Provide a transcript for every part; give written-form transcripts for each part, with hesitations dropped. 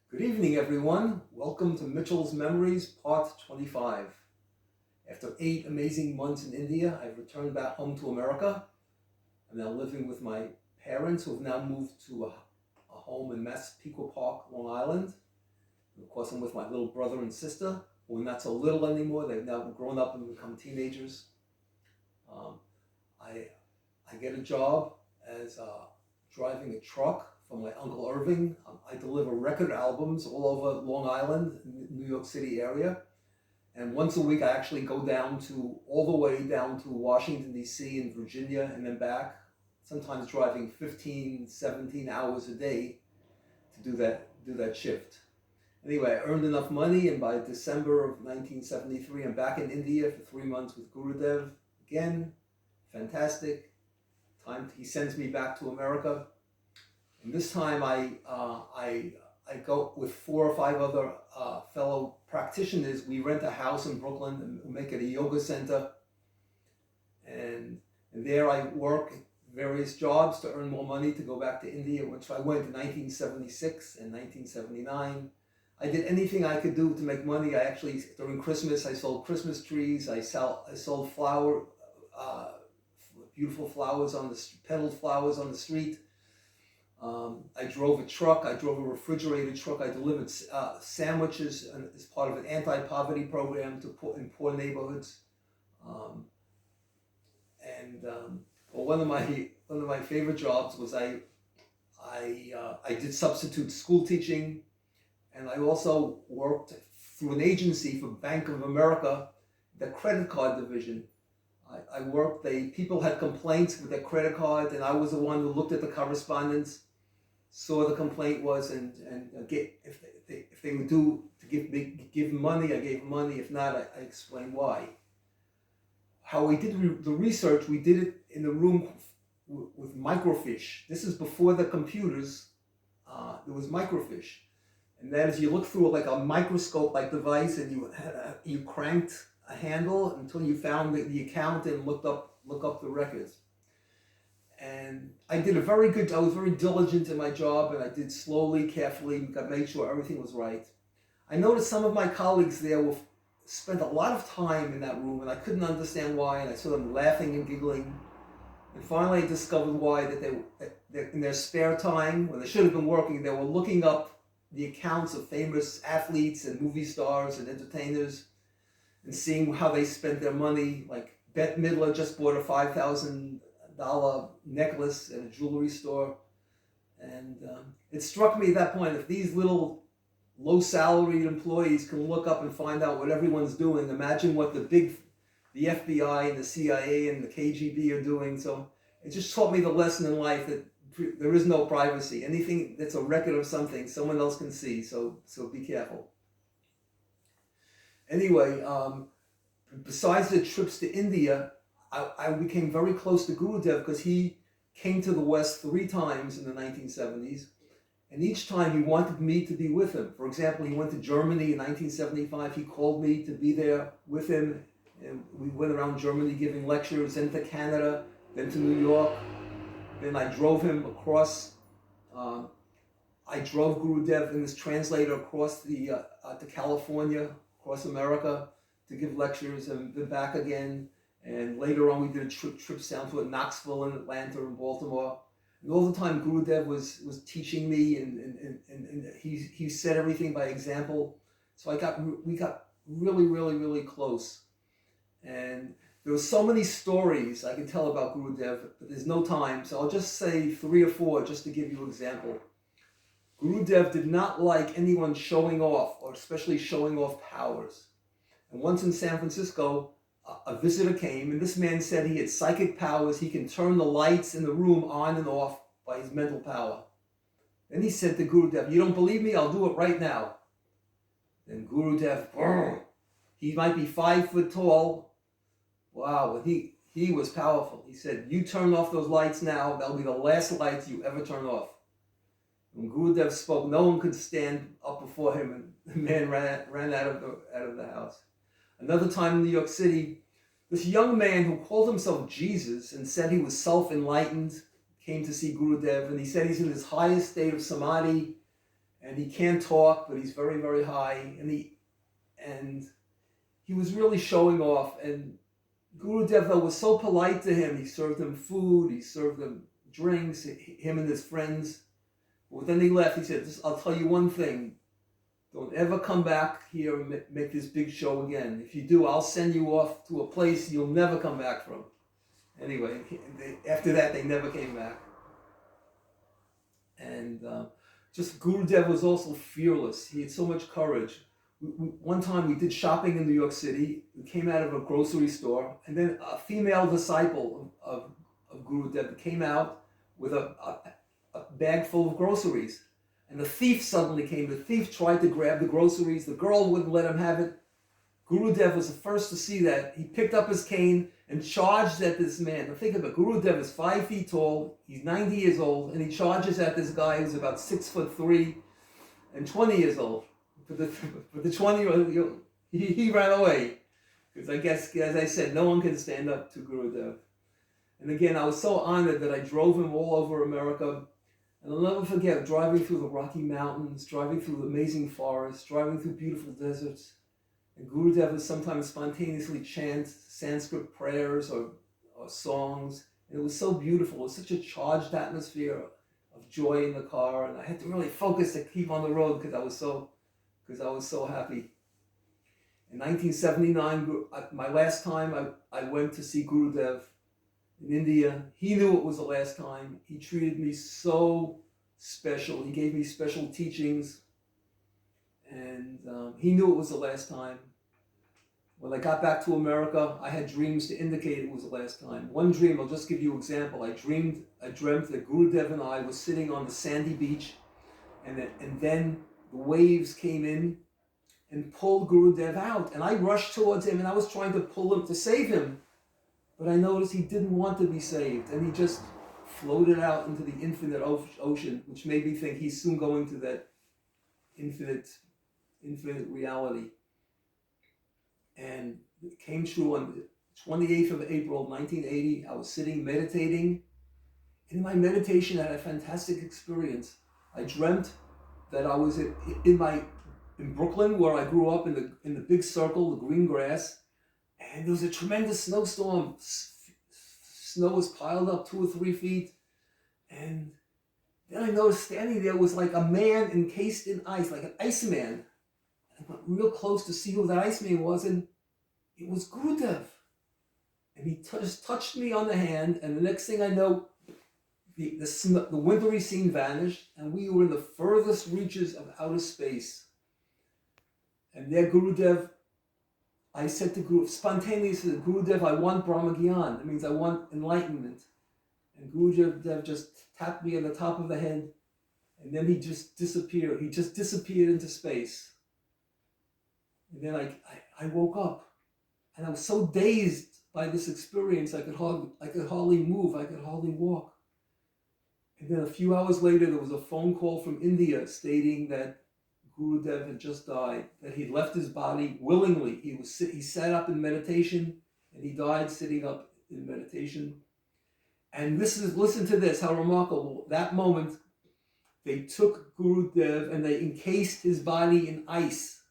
Good evening, everyone. Welcome to Mitchell's Memories, Part 25. After 8 amazing months in India, I've returned back home to America. I'm now living with my parents who have now moved to a home in Massapequa Park, Long Island. And of course, I'm with my little brother and sister, who are not so little anymore. They've now grown up and become teenagers. Um, I, I get a job as driving a truck for my Uncle Irving. I deliver record albums all over Long Island, New York City area. And once a week, I actually go all the way down to Washington, D.C. and Virginia and then back, sometimes driving 15, 17 hours a day to do that shift. Anyway, I earned enough money, and by December of 1973, I'm back in India for 3 months with Gurudev. Again, fantastic. He sends me back to America. And this time I go with 4 or 5 other fellow practitioners. We rent a house in Brooklyn and make it a yoga center. And there I work various jobs to earn more money to go back to India, which I went in 1976 and 1979. I did anything I could do to make money. During Christmas, I sold Christmas trees. I sold beautiful flowers petaled flowers on the street. I drove a truck. I drove a refrigerated truck. I delivered sandwiches as part of an anti-poverty program in poor neighborhoods. One of my favorite jobs was I did substitute school teaching, and I also worked through an agency for Bank of America, the credit card division. People had complaints with their credit card, and I was the one who looked at the correspondence, saw what the complaint was, and if they would give money, I gave money. If not, I explained why. How we did the research, we did it in a room with microfiche. This is before the computers. There was microfiche, and that is, you look through like a microscope-like device, and you cranked a handle until you found the account and look up the records. And I was very diligent in my job, and I did slowly, carefully, made sure everything was right. I noticed some of my colleagues there spent a lot of time in that room, and I couldn't understand why, and I saw them laughing and giggling. And finally I discovered why, that they in their spare time, when they should have been working, they were looking up the accounts of famous athletes and movie stars and entertainers, and seeing how they spent their money. Like Bette Midler just bought a $5,000 necklace at a jewelry store. And it struck me at that point, if these little low-salaried employees can look up and find out what everyone's doing, imagine what the FBI and the CIA and the KGB are doing. So it just taught me the lesson in life that there is no privacy. Anything that's a record of something, someone else can see. So be careful. Anyway, besides the trips to India, I became very close to Gurudev because he came to the West 3 times in the 1970s, and each time he wanted me to be with him. For example, he went to Germany in 1975. He called me to be there with him, and we went around Germany giving lectures, then to Canada, then to New York. Then I drove him across. I drove Gurudev and his translator across to California, across America, to give lectures, and then back again. And later on, we did trips down to Knoxville and Atlanta and Baltimore. And all the time, Gurudev was teaching me, and he said everything by example. So we got really, really, really close. And there were so many stories I could tell about Gurudev, but there's no time. So I'll just say 3 or 4 just to give you an example. Gurudev did not like anyone showing off, or especially showing off powers. And once in San Francisco, a visitor came, and this man said he had psychic powers. He can turn the lights in the room on and off by his mental power. Then he said to Gurudev, "You don't believe me? I'll do it right now." Then Gurudev, he might be 5 foot tall. Wow, but he was powerful. He said, "You turn off those lights now. That'll be the last lights you ever turn off." When Gurudev spoke, no one could stand up before him, and the man ran out of the house. Another time in New York City, this young man who called himself Jesus and said he was self-enlightened came to see Gurudev, and he said he's in his highest state of samadhi, and he can't talk, but he's very, very high, and he was really showing off. And Gurudev though was so polite to him. He served him food, he served him drinks, him and his friends. But then he left. He said, "I'll tell you one thing. Don't ever come back here and make this big show again. If you do, I'll send you off to a place you'll never come back from." Anyway, after that, they never came back. And just Gurudev was also fearless. He had so much courage. One time we did shopping in New York City. We came out of a grocery store, and then a female disciple of Gurudev came out with a bag full of groceries. And the thief suddenly came. The thief tried to grab the groceries. The girl wouldn't let him have it. Gurudev was the first to see that. He picked up his cane and charged at this man. Now think of it. Gurudev is 5 feet tall. He's 90 years old, and he charges at this guy who's about 6'3" and 20 years old. For the 20-year-old, he ran away. Because I guess, as I said, no one can stand up to Gurudev. And again, I was so honored that I drove him all over America. And I'll never forget driving through the Rocky Mountains, driving through amazing forests, driving through beautiful deserts. And Gurudev would sometimes spontaneously chant Sanskrit prayers or songs. And it was so beautiful. It was such a charged atmosphere of joy in the car. And I had to really focus to keep on the road because I was so happy. In 1979, my last time I went to see Gurudev in India. He knew it was the last time. He treated me so special. He gave me special teachings. And he knew it was the last time. When I got back to America, I had dreams to indicate it was the last time. One dream, I'll just give you an example. I dreamt that Gurudev and I were sitting on the sandy beach, and then the waves came in and pulled Gurudev out. And I rushed towards him, and I was trying to pull him to save him. But I noticed he didn't want to be saved, and he just floated out into the infinite ocean, which made me think he's soon going to that infinite reality. And it came true on the 28th of April, 1980. I was sitting meditating. In my meditation, I had a fantastic experience. I dreamt that I was in Brooklyn, where I grew up, in the big circle, the green grass, and there was a tremendous snowstorm. Snow was piled up 2 or 3 feet, and then I noticed standing there was like a man encased in ice, like an Iceman. I went real close to see who that Iceman was, and it was Gurudev. And he just touched me on the hand, and the next thing I know, the wintry scene vanished, and we were in the furthest reaches of outer space. And there Gurudev, I said to Gurudev, spontaneously, Gurudev, I want Brahmagyan. That means I want enlightenment. And Gurudev just tapped me on the top of the head, and then he just disappeared. He just disappeared into space. And then I woke up, and I was so dazed by this experience, I could hardly move, I could hardly walk. And then a few hours later, there was a phone call from India stating that Gurudev had just died, that he'd left his body willingly. He sat up in meditation, and he died sitting up in meditation. And listen to this, how remarkable. That moment, they took Gurudev and they encased his body in ice,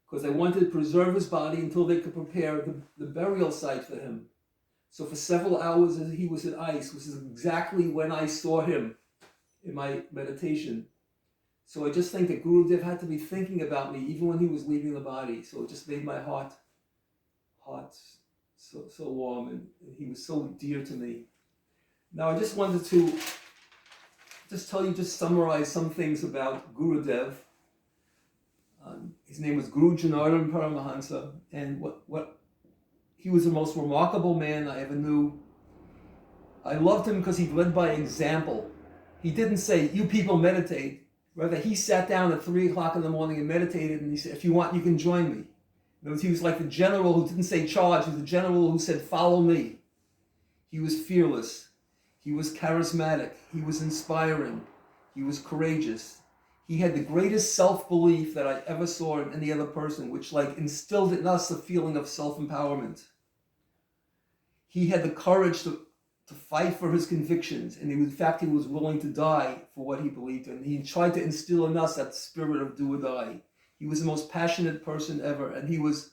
because they wanted to preserve his body until they could prepare the burial site for him. So for several hours he was in ice, which is exactly when I saw him in my meditation. So I just think that Gurudev had to be thinking about me even when he was leaving the body. So it just made my heart so warm, and he was so dear to me. Now I just wanted to summarize some things about Gurudev. His name was Guru Janardhan Paramahansa, and he was the most remarkable man I ever knew. I loved him because he led by example. He didn't say, "You people meditate." Rather, he sat down at 3 o'clock in the morning and meditated, and he said, "If you want, you can join me." In other words, he was like the general who didn't say charge. He was the general who said, "Follow me." He was fearless. He was charismatic. He was inspiring. He was courageous. He had the greatest self-belief that I ever saw in any other person, which instilled in us a feeling of self-empowerment. He had the courage to to fight for his convictions, and in fact he was willing to die for what he believed in. He tried to instill in us that spirit of do or die. He was the most passionate person ever, and he was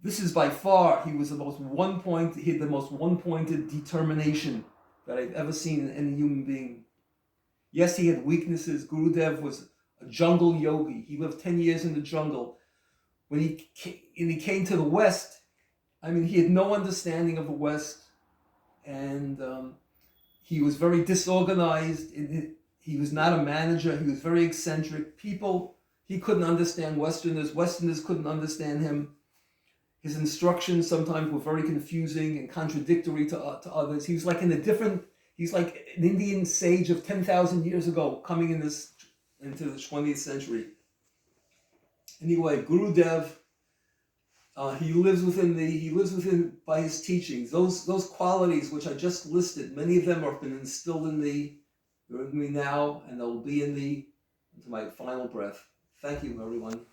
the most he had the most one-pointed determination that I've ever seen in any human being. Yes, he had weaknesses. Gurudev was a jungle yogi. He lived 10 years in the jungle. When he came to the West, he had no understanding of the West, and he was very disorganized. He was not a manager. He was very eccentric. He couldn't understand Westerners. Westerners couldn't understand him. His instructions sometimes were very confusing and contradictory to others. He's like an Indian sage of 10,000 years ago coming into the 20th century. Anyway, Gurudev, he lives within by his teachings. Those qualities which I just listed, many of them have been instilled in me. They're in me now, and they'll be in me until my final breath. Thank you, everyone.